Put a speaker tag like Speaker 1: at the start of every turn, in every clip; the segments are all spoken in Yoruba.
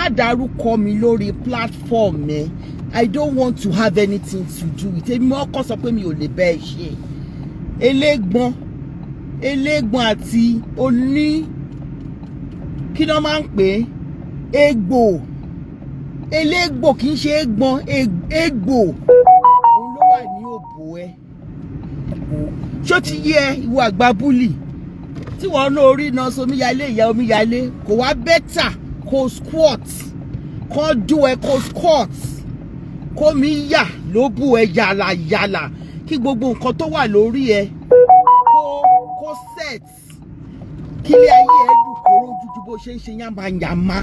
Speaker 1: má dárúkọ mi lórí platform mi. I don't want to have anything to do with it. Mo kàn sọ pé mi ò lè bẹ́ẹ̀ ṣe. Elégbọn àti oní kí ló máa ń pè é? Egbò. Elégbò kì í ṣe égbọn, egbò. Òun ló wà ní òbò ẹ. Ṣó ti yẹ ìwọ àgbà búlì? Tí wọ́n ní orí náà somíyalé ìyá omíyalé kò wá bẹ́tà kó squat. Kó dún ẹ kó squat. Kó mi yà ló bú ẹ yàlà kí gbogbo nǹkan tó wà lórí ẹ kó set kí ilé ayé ẹ dùn kóró jújú bó ṣe ń ṣe yàmàyàmà.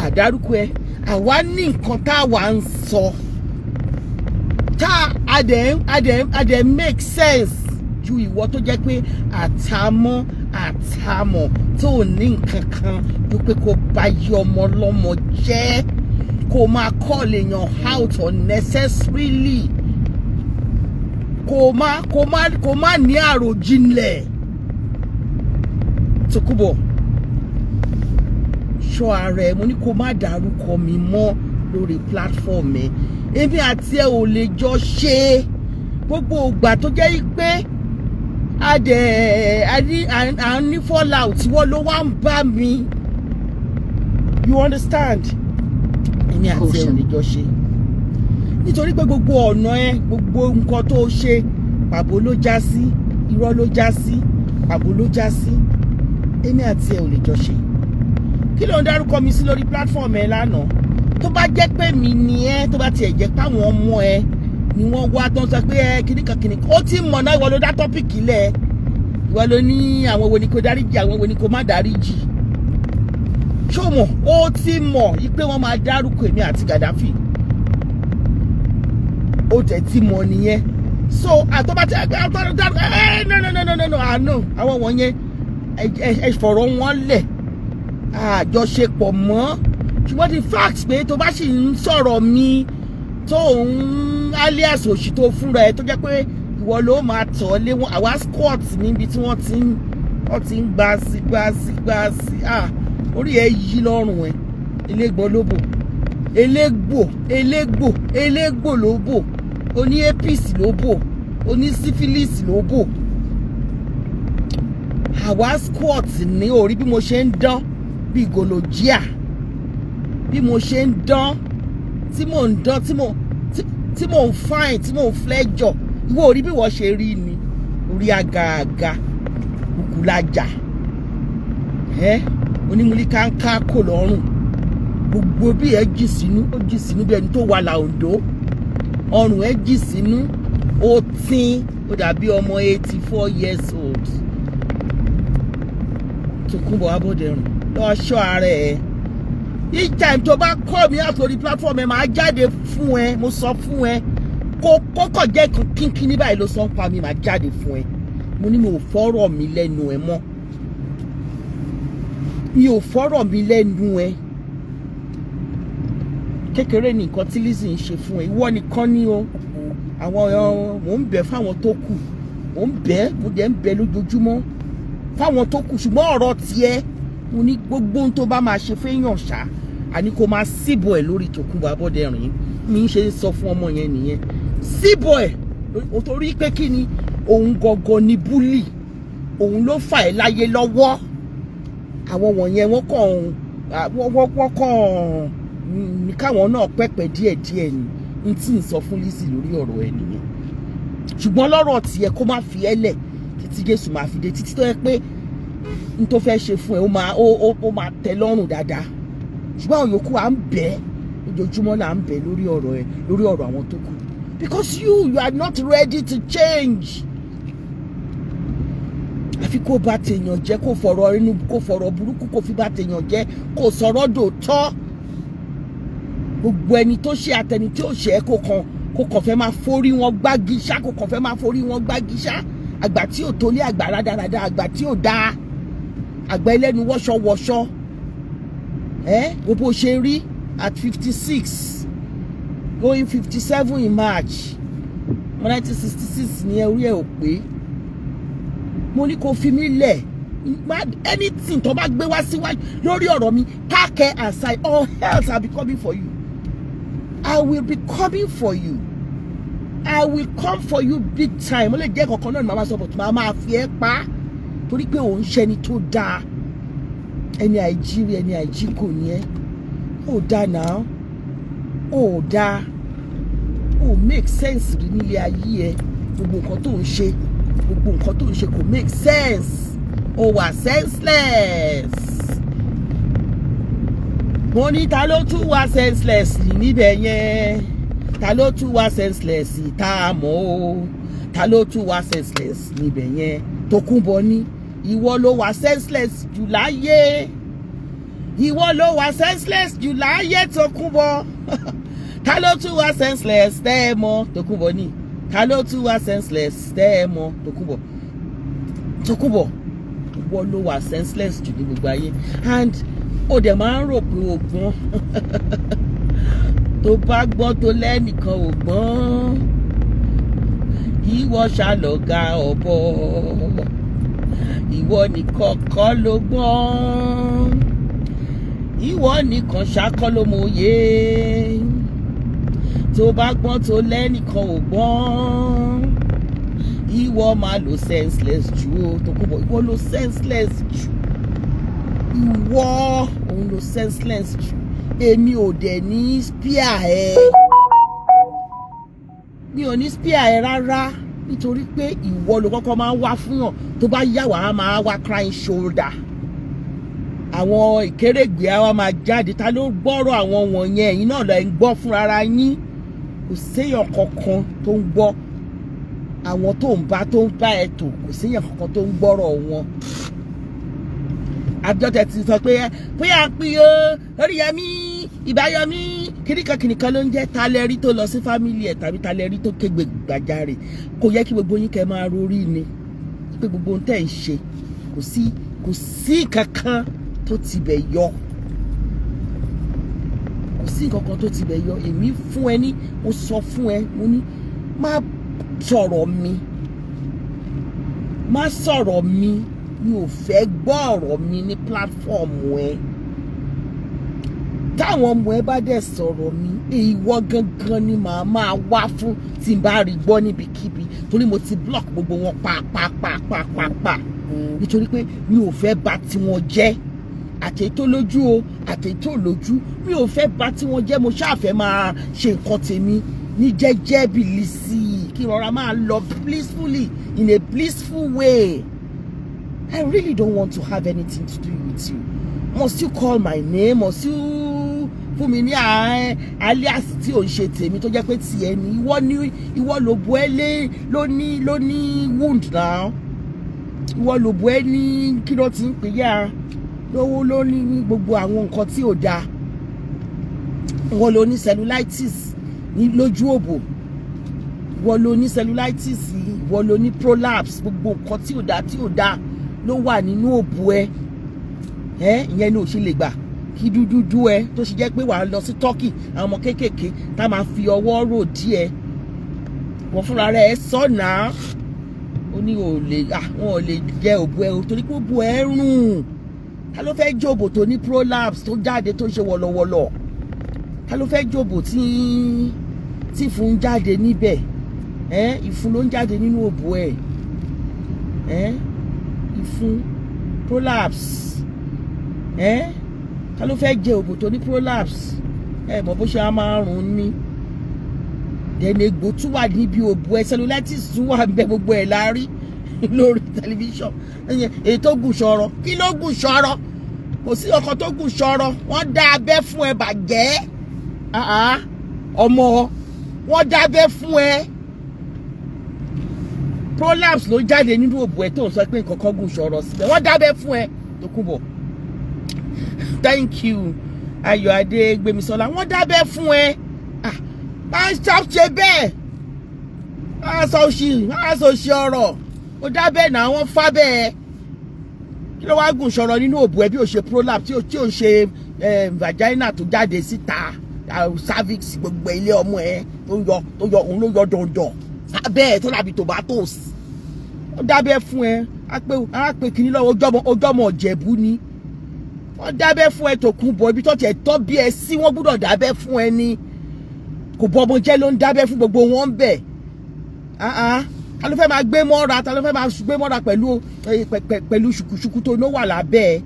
Speaker 1: Àdárúkọ ẹ àwa ní nǹkan tá a wà ń sọ tá adẹ make sense ju ìwọ tó jẹ́ pé àtàmọ́ tó ní nǹkan kan ju pé kó bá yí ọmọ lọ́mọ jẹ́ kó máa call èèyàn out unnecessarily kó má ní àròjinlẹ̀. Tókunbọ̀ ṣọ́ ara ẹ, mo ní kó má dárúkọ mi mọ́ lórí platform ẹ. Èmi àti ẹ ò lè jọ ṣe gbogbo ìgbà tó jẹ́ pé à ń ní fallout wọ́n ló wá ń bá mi. You understand? Èmi àti ẹ ò lè jọ ṣe nítorí pé gbogbo ọ̀nà ẹ gbogbo nǹkan tó ṣe pàbó ló já sí, irọ́ ló já sí, pàbó ló já sí. Èmi àti ẹ ò lè jọ ṣe. Kí ló ń dárúkọ mi sí lórí platform ẹ lánàá? Tó bá jẹ́ pé mi ni ẹ, tó bá tiẹ̀ jẹ́ pé àwọn ọmọ ẹ ni wọ́n wá tó ń sọ pé ẹ kìnnìkan ó ti mọ̀ náà. Ìwọ ló dá tọ́pìkì lẹ̀, ìwọ ló ní àwọn wo ni kò dáríjì, àwọn wo ni kò má dáríjì. Ṣó mọ̀ ó ti mọ̀ pé wọ́n máa dárúkọ èmi àti Gaddafi. Ó tẹ̀ ti mọ̀ nìyẹn. So àtọ́bá ti no àánú àwọn wọ̀nyẹn ẹ fọ̀rọ̀ wọn lẹ̀ àjọṣepọ̀ mọ́. Ṣùgbọ́n the fact pé tó bá sì ń sọ̀rọ̀ mi tó ń alias òṣì tó fúnra ẹ tó jẹ́ pé ìwọ ló máa tọ̀ lé wọn àwa squat níbi tí wọ́n ti ń gbá sí orí ẹ yí lọ́rùn ẹ. Elégbọn ló bò, elégbò ló bò, oní apis ló bò, oní syphilis ló bò. Àwa squat ní orí bí mo ṣe ń dán bí gòlòjíà, bí mo ṣe ń dán tí mò ń dán tí mò ń fine tí mò ń flẹ́jọ̀. Ìwọ orí bí wọ́n ṣe rí ni orí àgàgà kùkùlájà onímúlí káńká kò lọ́rùn gbogbo bí ẹ jì sínú ó jì sínú bí ẹni tó wà láòndó ọrùn ẹ jì sínú ó tín ó dàbí ọmọ 84 years old. Tókunbọ̀ Abọ́dẹrùn lọ ṣọ́ ara ẹ. Each time tó bá call mi out lórí platform ẹ máa jáde fún ẹ, mo sọ fún ẹ kó kọ́kọ́ jẹ́ kínkín ní báyìí ló sọ ń pa mi máa jáde fún ẹ. Mo ní mi ò fọ́rọ̀ mi lẹ́nu ẹ mọ́, mi ò fọ́rọ̀ mi lẹ́nu ẹ. Kékeré ní nǹkan tí Lizzy ń ṣe fún ẹ, ìwọ nìkan ni o. Àwọn mò ń bẹ̀ fáwọn tó kù, mò ń bẹ̀ mo dẹ̀ ń bẹ̀ lójoojúmọ́ fáwọn tó kù. Ṣùgbọ́n ọ̀rọ̀ tiẹ̀ mo ní gbogbo ohun tó bá máa ṣe fẹ́yàn ṣá àní kó máa síbọ̀ ẹ̀ lórí Tókunbọ̀ Abọ́dẹrùn. Mi ń ṣe sọ fún ọmọ yẹn nìyẹn, síbọ̀ ẹ̀ torí pé kí ni òun gangan ni búlì, òun ló fà ẹ́ láyé lọ́wọ́. Àwọn wọ̀nyẹn wọ́n kàn ní káwọn náà pẹ́pẹ́ díẹ̀díẹ̀ ni n tí ń sọ fún Lizzy lórí ọ̀rọ̀ ẹ̀ nìyẹn. Ṣùgbọ́n lọ́rọ̀ tiẹ̀ kó má fi ẹ́ lẹ̀ títí Jésù máa fi dé, títí tó yẹ pé n tó fẹ́ ṣe fún ẹ ó máa tẹ́ lọ́rùn dáadáa. Ṣùgbọ́n àwọn yòókù à ń bẹ̀ ojoojúmọ́ là ń bẹ̀ lórí ọ̀rọ̀ ẹ, lórí ọ̀rọ̀ àwọn tó kù, because you are not ready to change. Àfi kó bá tèèyàn jẹ́, kó fọ̀rọ̀ burúkú kó fi bá tèèyàn jẹ́, kó sọ̀rọ̀ dòótọ́. Gbogbo ẹni tó ṣe àtẹni tí ó ṣe ẹ́ kó kàn fẹ́ máa forí wọn gbági ṣá, kó kàn fẹ́ máa forí wọn gbági ṣá. Àgbà tí ò tó lé àgbà rádaràda, àgbà tí ò dáa, àgbà ẹlẹ́nu wọ́ṣọwọ́ṣọ. Bó ṣe rí at 56 going 57 in March 1966 ní orí ẹ̀ ò pé. Mo ní kó fi mí lẹ̀, anything tó bá gbé wá síwájú lórí ọ̀rọ̀ mi, pack it aside, or else I'll be coming for you. I will be coming for you. I will come for you big time. Mo lè jẹ́ kankan náà ni màmá sọ, but màmá fi ẹ́ pa torí pé òun ṣe ẹni tó dáa. Ẹni àìjírí, ẹni àìjíkò ni ẹ́. Ó dáa now. Ó dáa. Ó make sense rí nílé ayé ẹ. Gbogbo nǹkan tó ń ṣe. Gbogbo nǹkan tó ń ṣe kò make sense. Ó wà senseless. Mo ní ta ló tún wá senseless níbẹ̀ yẹn? Ta ló tún wá senseless tá a mọ̀ o? Ta ló tún wá senseless níbẹ̀ yẹn? Tókunbọ̀ ní ìwọ ló wá senseless jù láyé. Ìwọ ló wá senseless jù láyé Tókunbọ̀. Ta ló tún wá senseless tẹ́ ẹ mọ̀? Tókunbọ̀ ní ta ló tún wá senseless tẹ́ ẹ mọ̀? Tókunbọ̀. Tókunbọ̀ ìwọ ló wá senseless jù ní gbogbo ayé. And ó dẹ̀ máa ń rò pé o gbọ́n. Tó bá gbọ́n tó lẹ́nìkan ò gbọ́n. Ìwọ ṣàlọ́gà ọ̀bọ. Ìwọ nìkan kọ́ ló gbọ́n. Ìwọ nìkan ṣákọ́ ló mọ̀ye. Tó bá gbọ́n tó lẹ́nìkan ò gbọ́n. Ìwọ máa lo senseless jù o. Tókunbọ̀ ìwọ lo senseless jù. Ìwọ òun lo senseless jù. Èmi ò dẹ̀ ní spare ẹ. Mi ò ní spare ẹ rárá nítorí pé ìwọ ló kọ́kọ́ máa ń wá fún yàn. Tó bá yà wá máa wá crying shoulder. Àwọn ìkérégbè á wá máa jáde. Ta ló gbọ́rọ̀ àwọn wọ̀nyẹn? Ẹ̀yin náà lọ ń gbọ́ fúnra yín. Kò séèyàn kankan tó ń gbọ́. Àwọn tó ń bá ẹ tò kò séèyàn kankan tó ń gbọ́rọ̀ wọn. Àjọtẹ̀ ti sọ pé à ń pín o Oríyọmí Ìbáyọmí kìnìkan ló ń jẹ́ talẹ́rí tó lọ sí fámìlì ẹ̀ tàbí talẹ́rí tó kégbe gbàjarè. Kò yẹ kí gbogbo yín kẹ́ máa rorí ni pé gbogbo ohun tẹ́ ń ṣe kò sí kankan tó ti bẹ̀ yọ. Kò sí kankan tó ti bẹ̀ yọ. Èmi fún ẹ ní mo sọ fún ẹ mo ní má sọ̀rọ̀ mi. Mi ò fẹ́ gbọ́ ọ̀rọ̀ mi ní platform ẹ. Táwọn ọmọ ẹ bá dẹ̀ sọ̀rọ̀ mi, ìwọ gangan ni màá máa wá fún tí n bá rí gbọ́ níbikíbi torí mo ti block gbogbo wọn pa. Nítorí pé mi ò fẹ́ bà tiwọn jẹ́. Àtèyí tó lójú o, àtèyí tó lójú. Mi ò fẹ́ bà tiwọn jẹ́. Mo ṣáà fẹ́ máa ṣe nǹkan tèmi ní jẹ́jẹ́ bìlísì kí rọra máa lọ blissfully in a blissful way. I really don't want to have anything to do with you. Must you call my name? Must you fún mi ní alias tí ò ń ṣe tèmi tó jẹ́ pé tiẹ̀ ni ìwọ ló bu ẹ lé ló ní wound now. Ìwọ ló bu ẹ ní kí ló ti ń pè yá lówó ló ní gbogbo àwọn nǹkan tí ò dáa. Ìwọ ló ní cellulitis ní lójú òbò. Ìwọ ló ní cellulitis, ìwọ ló ní prolapse, gbogbo nǹkan tí ò dáa ló wà nínú òbò ẹ. Ìyẹn ni ò ṣe lè gbà kí dúdú ẹ tó ṣe jẹ́ pé wàá lọ sí Turkey àwọn ọmọ kéékèèké tá máa fi ọwọ́ rò díẹ̀. Wọ́n fúnra rẹ̀ sọ̀nà ó ní wọn ò lè jẹ òbò ẹ torí pé òbò ẹ rùn. Ta ló fẹ́ jòbò tó ní prolapse tó jáde tó ṣe wọ̀lọ̀wọ̀lọ̀? Ta ló fẹ́ jòbò tí ìfun jáde níbẹ̀? Ìfun ló ń jáde nínú òbò ẹ. Ìfun prolapse. Ta ló fẹ́ jẹ òbò tó ní prolapse? Mọ̀ bó ṣe á máa rùn ní. Dẹ̀nà egbò tún wà níbi òbò ẹ, cellulitis tún wà níbẹ̀, gbogbo ẹ̀ la rí lórí tẹlifíṣàn. Èyí tó gùn ṣọ̀rọ̀, kí ló gùn ṣọ̀rọ̀? Kò sí ọkọ̀ tó gùn ṣọ̀rọ̀. Wọ́n dá abẹ́ fún ẹ bàjẹ́. Ọmọ wọ́n dá abẹ́ fún ẹ. Prolapse ló jáde nínú òbò ẹ tó ń sọ pé nǹkan kan gùn ṣọ̀rọ̀ síbẹ̀. Wọ́n dá abẹ́ fún ẹ Tókunbọ̀. Thank you Ayọ̀adé Gbémisọ́lá. Wọ́n dá abẹ́ fún ẹ. Máa ń ṣe bẹ́ẹ̀. Máa sọ òṣì ọ̀rọ̀. Ó dá bẹ́ẹ̀ náà wọ́n fá bẹ́ẹ̀. Kí ló wá gùn ṣọ̀rọ̀ nínú òbò ẹ bí ó ṣe prolapse tí ó ṣe vagina tó jáde síta cervix gbogbo ilé ọmọ ẹ tó yọ òun ló yọ dọ̀ndọ̀ bẹ́ẹ̀ tó dàbí tomatoes. ó dábẹ́ fún ẹ á pé kíní lọ́wọ́ ojọ́mọ Ìjẹ̀bú ni wọ́n dábẹ́ fún ẹ Tòkunbọ̀ ibi tó tiẹ̀ tọ́ bí ẹ sí wọ́n gbọ́dọ̀ dábẹ́ fún ẹ ní kò bọ́ ọmọ jẹ́ ló ń dábẹ́ fún gbogbo wọn bẹ̀ ta ló fẹ́ máa gbé mọ́ra ta ló fẹ́ máa gbé mọ́ra pẹ̀lú ṣùkùṣùkù tó ló wà lábẹ́ ẹ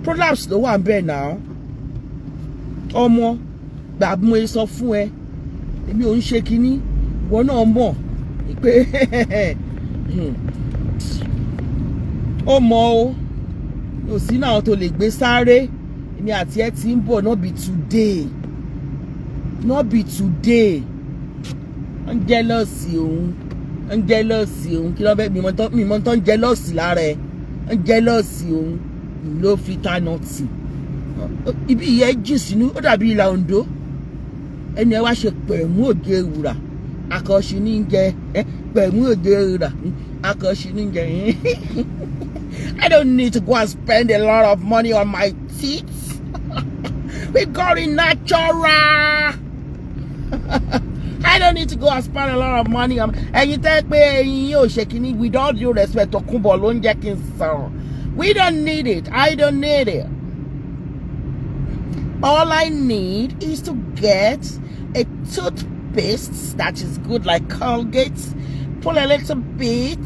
Speaker 1: prolapse ló wà ń bẹ̀ náà ọmọ gbàgbọ́n ẹ sọ fún ẹ èmi ò ń ṣe kinní ìwọ náà mọ̀ pé ó mọ o yóò sí náà tó lè gbé sáré èmi àti ẹ ti ń bọ̀ not be today ń jẹ́lọ́sì òun kí ló fẹ́ mímọ́ tó ń jẹ́lọ́sì lára ẹ ń jẹ́lọ́sì òun ló fi tánà tì ibi ìyẹn jù sínú ó dàbí ìlà Oǹdó ẹni ẹ wá ṣe pẹ̀mú òde ìwúrà akọ̀ṣì ní jẹ pẹ̀mú òde ìwúrà akọ̀ṣì ní jẹ I don't need to go and spend a lot of money on my teeth we got it natural I don't need to go and spend a lot of money on ẹ̀yin tẹ́ pé ẹ̀yin yóò ṣe kínní with all due respect Tòkunbọ̀ ló ń jẹ́ kí n sọ̀rọ̀ we don't need it I don't need it. All I need is to get a toothpaste that is good like Colgate, pull a little bit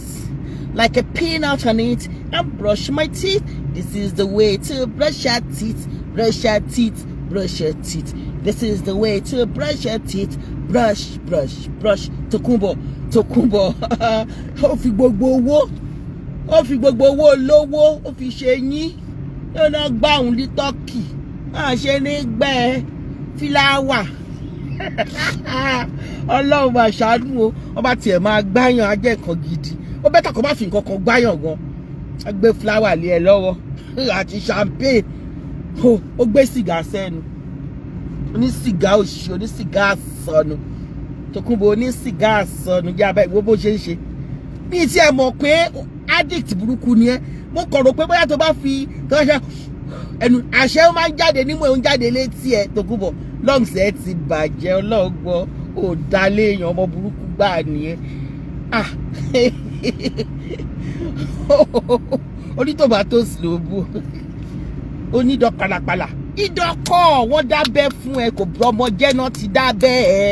Speaker 1: like a peanut on it and brush my teeth. This is the way to brush your teeth, brush your teeth, brush your teeth. This is the way to brush your teeth, brush, brush, brush. Tòkunbọ̀ ó fi gbogbo owó lówó ó fi ṣe yín yóò náà gbá òun lí tọ́kì ṣe ní gbẹ́ fíláwà Ọlọ́run máa ṣàánú o ọba tiẹ̀ máa gbáyàn ajẹ́ nǹkan gidi ó bẹ́tà kó má fi nǹkan kan gbáyàn gan á gbé fíláwà lé ẹ lọ́wọ́ àti champagne ó gbé sìgá sẹ́nu onísìgá òṣì onísìgá àsọnù Tòkunbọ̀ onísìgá àsọnù jẹ́ abẹ́ ìwọ bó ṣe ń ṣe bí tí ẹ mọ̀ pé addict burúkú ni ẹ mo kọ̀ rò pé bóyá tó bá fi tó ṣe ẹnu àṣẹ ó máa ń jáde nímú ẹ̀ ń jáde létí ẹ Tòkunbọ̀ lungs ẹ ti bàjẹ́ ọlọ́gbọ́ ò dalé èèyàn ọmọ burúkú gbà nìyẹn onítòmátò sílòbù onídọ̀ pàlàpàlà ìdọ̀kọ̀ wọ́n dábẹ́ fún ẹ kò bọ́ ọmọ jẹ́ náà ti dábẹ́ ẹ